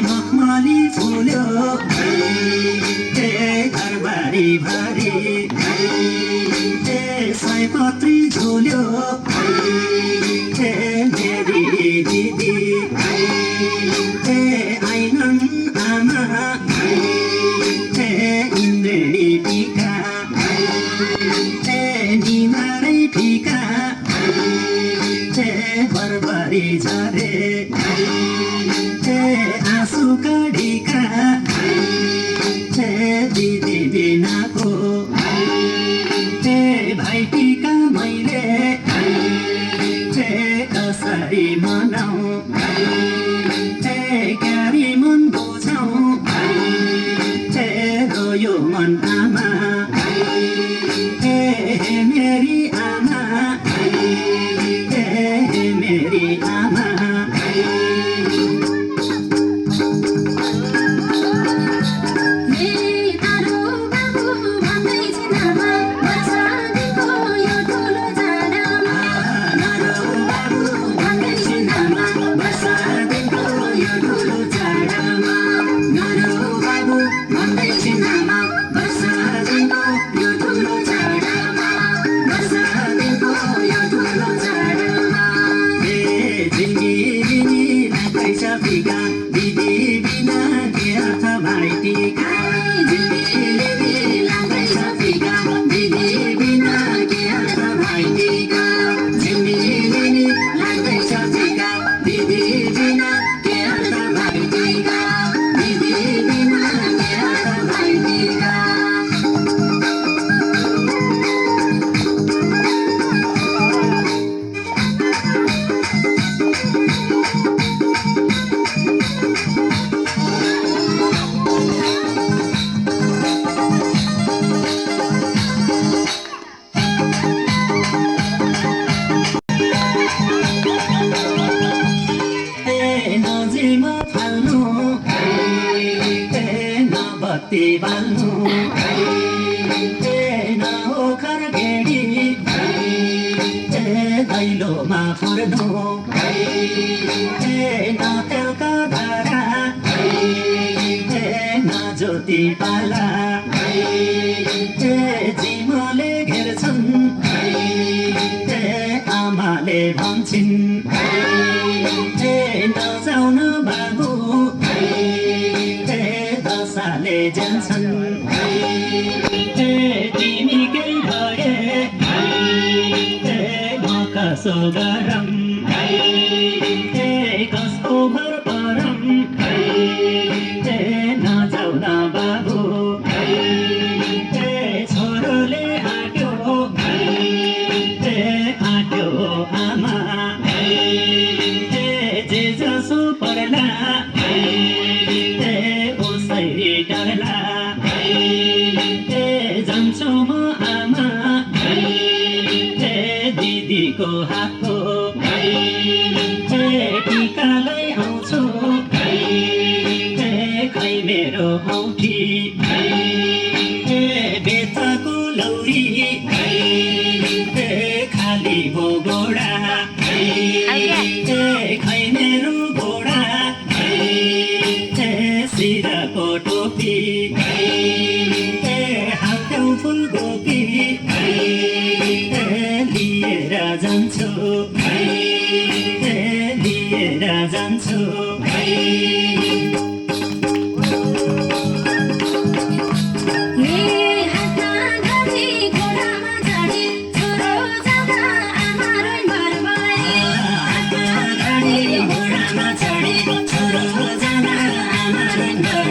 मखमली फुल्यो घरबारी भरि सयपत्री झुल्यो मेरी दिदी आइनन् आमा इन्द्रेणी टीका निमारै फिका बरबरी झरे आँसुका ढिका दिदी बिनाको भाइ टीका मैले कसरी मनाऊ क्यारी मन बुझाऊ रोयो मन आमा मेरी आमा मेरी आमा दिदी बिना के अर्थ भाइ टीका लाग्दैछ फिका दिदी बिना के अर्थ भाइ टीका लाग्दैछ फिका दिदी बिना के अर्थ भाइ टीका दिदी बिना के अर्थ भाइ टीका नजिमा फाल्नु नबत्ती बाल्नु नओखर गेडी दैलोमा फर्नु नतेलका धारा न ज्योति पाला जिमले घेर्छन् आमाले भन्छन् नजाउन बाबु दशाले जान्छन् तिमीकै भए म कसो गरम कसको भर परम नजाउन बाबु छोरोले आट्यो आमा जे जसो पर्ला उसै डरला जान्छु म आमा दिदीको हातको टिकालाई आउँछु खै मेरो औठी बेचको लौरी खाली भो गोडा खै मेरो घोडा सिराको टोपी हातौ फुल गोपी लिएर जान्छु लिएर जान्छु छोरो जान आमा